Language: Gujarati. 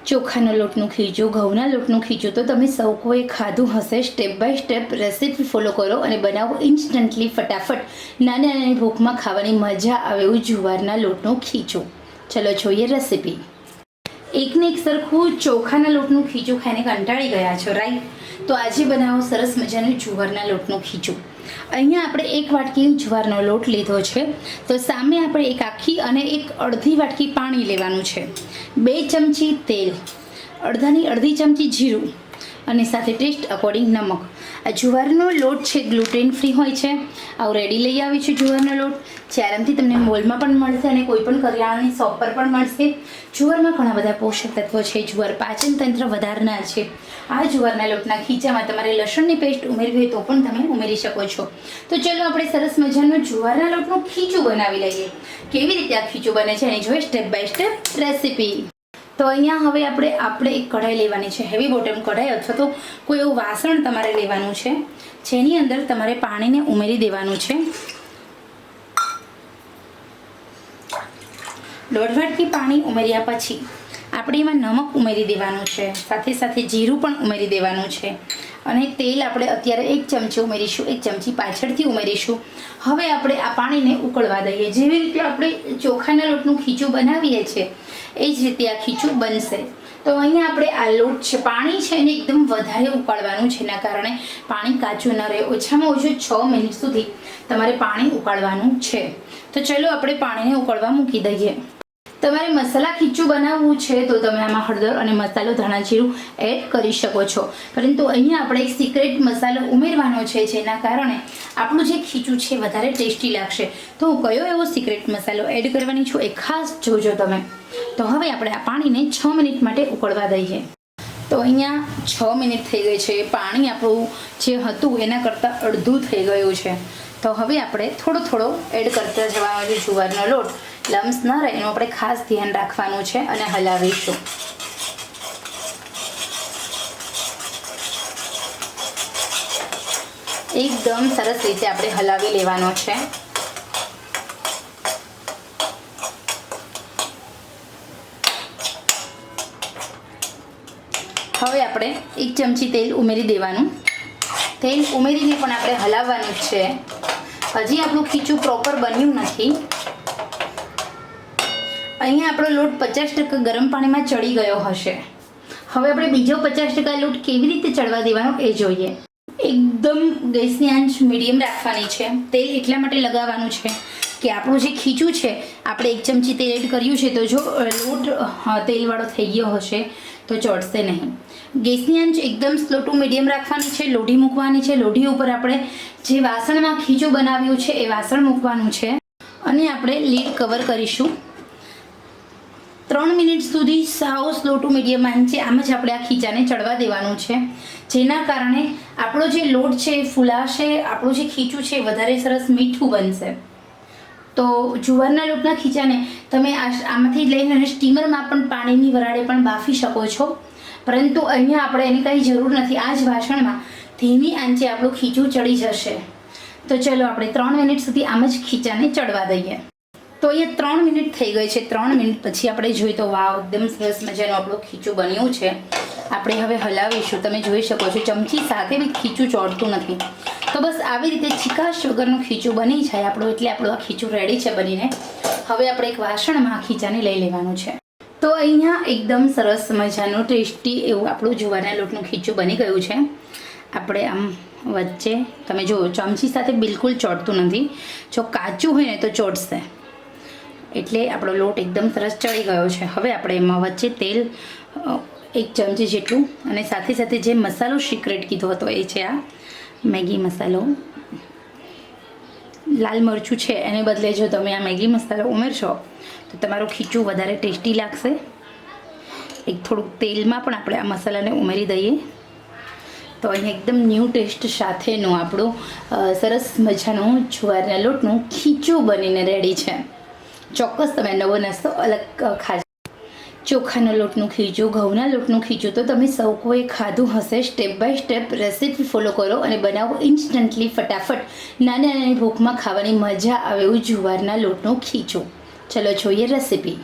ચોખાના લોટનું ખીચું, ઘઉંના લોટનું ખીચું તો તમે સૌ કોઈ ખાધું હશે. Step by step recipe follow કરો અને બનાવો ઇન્સ્ટન્ટલી, ફટાફટ. નાની નાની ભૂખમાં ખાવાની મજા આવે એવું જુવારના લોટનું ખીચું. ચલો જોઈએ રેસીપી. એકને એક સરખું ચોખાના લોટનું ખીચું ખાઈને કંટાળી ગયા છો, રાઈટ? તો આજે બનાવો સરસ મજાનું જુવારના લોટનું ખીચું. અહીંયા આપણે એક વાટકી જુવારનો લોટ લીધો છે, તો સામે આપણે એક આખી અને એક અડધી વાટકી પાણી લેવાનું છે. 2 ચમચી તેલ, અડધી ચમચી જીરું અને સાથે ટેસ્ટ અકોર્ડિંગ નમક. આ જુવારનો લોટ છે ગ્લુટેન ફ્રી હોય છે. આવું રેડી લઈ આવી છું જુવારનો લોટ. આરામથી તમને મોલમાં પણ મળશે અને કોઈ પણ કરિયાણાની શોપ પર પણ મળશે. જુવારમાં ઘણા બધા પોષક તત્વો છે. જુવાર પાચન તંત્ર વધારનાર છે. આ જુવારના લોટના ખીચામાં તમારે લસણની પેસ્ટ ઉમેરવી હોય તો પણ તમે ઉમેરી શકો છો. તો ચલો આપણે સરસ મજાનું જુવારના લોટનું ખીચું બનાવી લઈએ. કેવી રીતે આ ખીચું બને છે એની જોઈએ સ્ટેપ બાય સ્ટેપ રેસીપી. તો અહીંયા હવે આપણે એક કઢાઈ લેવાની છે, હેવી બોટમ કઢાઈ, અથવા તો કોઈ એવું વાસણ તમારે લેવાનું છે જેની અંદર તમારે પાણીને ઉમેરી દેવાનું છે. 1.5 વાટકી પાણી ઉમેર્યા પછી આપણે એમાં નમક ઉમેરી દેવાનું છે, સાથે સાથે જીરું પણ ઉમેરી દેવાનું છે અને તેલ આપણે અત્યારે 1 ચમચી ઉમેરીશું, 1 ચમચી પાછળથી ઉમેરીશું. હવે આપણે આ પાણીને ઉકળવા દઈએ. જેવી રીતે આપણે ચોખાના લોટનું ખીચું બનાવીએ છીએ એ જ રીતે આ ખીચું બનશે. તો અહીંયા આપણે આ લોટ છે, પાણી છે એને એકદમ વધારે ઉકાળવાનું છે. એના કારણે પાણી કાચું ન રહે. ઓછામાં ઓછું 6 મિનિટ સુધી તમારે પાણી ઉકાળવાનું છે. તો ચલો આપણે પાણીને ઉકળવા મૂકી દઈએ. તમારે મસાલા ખીચું બનાવવું છે તો તમે આમાં હળદર અને મસાલો ધાણા જીરું એડ કરી શકો છો, પરંતુ અહીંયા આપણે એક સિક્રેટ મસાલો ઉમેરવાનો છે જેના કારણે આપણું જે ખીચું છે વધારે ટેસ્ટી લાગશે. તો હું કયો એવો સિક્રેટ મસાલો એડ કરવાની છું એ ખાસ જોજો તમે. તો હવે આપણે આ પાણીને 6 મિનિટ માટે ઉકળવા દઈએ. તો અહીંયા 6 મિનિટ થઈ ગઈ છે. પાણી આપણું જે હતું એના કરતાં અડધું થઈ ગયું છે. તો હવે આપણે થોડો એડ કરતા જવાનો છે જુવારનો લોટ. લમ્સ ન રહે એનું આપણે ખાસ ધ્યાન રાખવાનું છે અને હલાવીશું. એકદમ સરસ રીતે આપણે હલાવી લેવાનો છે. હવે આપણે 1 ચમચી તેલ ઉમેરી દેવાનું. તેલ ઉમેરીને પણ આપણે હલાવવાનું છે. હજી આપણું ખીચું પ્રોપર બન્યું નથી. અહીંયા આપણો લોટ 50% ગરમ પાણીમાં ચડી ગયો હશે. હવે આપણે બીજો 50% લોટ કેવી રીતે ચડવા દેવાનો એ જોઈએ. એકદમ ગેસની આંચ મીડિયમ રાખવાની છે. તેલ એટલા માટે લગાવવાનું છે કે આપણું જે ખીચું છે, આપણે 1 ચમચી તેલ એડ કર્યું છે, તો જો લોટ તેલવાળો થઈ ગયો હશે તો ચોટશે નહીં. ગેસની આંચ એકદમ સ્લો ટુ મીડિયમ રાખવાની છે. લોઢી મૂકવાની છે. લોઢી ઉપર આપણે જે વાસણમાં ખીચું બનાવ્યું છે એ વાસણ મૂકવાનું છે અને આપણે લીડ કવર કરીશું. 3 મિનિટ સુધી સાવ સ્લો ટુ મીડિયમ આંચે આમ જ આપણે આ ખીચાને ચડવા દેવાનું છે, જેના કારણે આપણો જે લોટ છે એ ફૂલાશે. આપણું જે ખીચું છે વધારે સરસ મીઠું બનશે. તો જુવારના લોટના ખીચાને તમે આમાંથી લઈને સ્ટીમરમાં પણ પાણીની વરાળે પણ બાફી શકો છો, પરંતુ અહીંયા આપણે એની કંઈ જરૂર નથી. આ જ વાસણમાં ધીમી આંચે આપણું ખીચું ચડી જશે. તો ચલો આપણે 3 મિનિટ સુધી આમ જ ખીચાને ચડવા દઈએ. તો અહીંયા 3 મિનિટ થઈ ગઈ છે. 3 મિનિટ પછી આપણે જોઈએ તો વાવ, એકદમ સરસ મજાનું આપણું ખીચું બન્યું છે. આપણે હવે હલાવીશું. તમે જોઈ શકો છો ચમચી સાથે બી ખીચું ચોંટતું નથી. તો બસ આવી રીતે ચીકાશ વગરનું ખીચું બની જાય આપણું, એટલે આપણું આ ખીચું રેડી છે બનીને. હવે આપણે એક વાસણમાં આ ખીચાને લઈ લેવાનું છે. તો અહીંયા એકદમ સરસ મજાનું ટેસ્ટી એવું આપણું જુવારના લોટનું ખીચું બની ગયું છે. આપણે આમ વચ્ચે તમે જુઓ ચમચી સાથે બિલકુલ ચોંટતું નથી. જો કાચું હોય ને તો ચોંટશે. એટલે આપણો લોટ એકદમ સરસ ચડી ગયો છે. હવે આપણે એમાં વચ્ચે તેલ 1 ચમચી જેટલું અને સાથે સાથે જે મસાલો સિક્રેટ કીધો હતો એ છે આ મેગી મસાલો. લાલ મરચું છે એને બદલે જો તમે આ મેગી મસાલો ઉમેરશો તો તમારું ખીચું વધારે ટેસ્ટી લાગશે. એક થોડુંક તેલમાં પણ આપણે આ મસાલાને ઉમેરી દઈએ. તો અહીંયા એકદમ ન્યૂ ટેસ્ટ સાથેનું આપણું સરસ મજાનું જુવારના લોટનું ખીચું બનીને રેડી છે. ચોક્કસ તમે નવો નાસ્તો અલગ ખાજો. ચોખાના લોટનું ખીચું, ઘઉંના લોટનું ખીચું તો તમે સૌ કોઈ ખાધું હશે. Step by step recipe follow કરો અને બનાવો ઇન્સ્ટન્ટલી, ફટાફટ. નાની નાની ભૂખમાં ખાવાની મજા આવે એવું જુવારના લોટનું ખીચું. ચલો જોઈએ રેસીપી.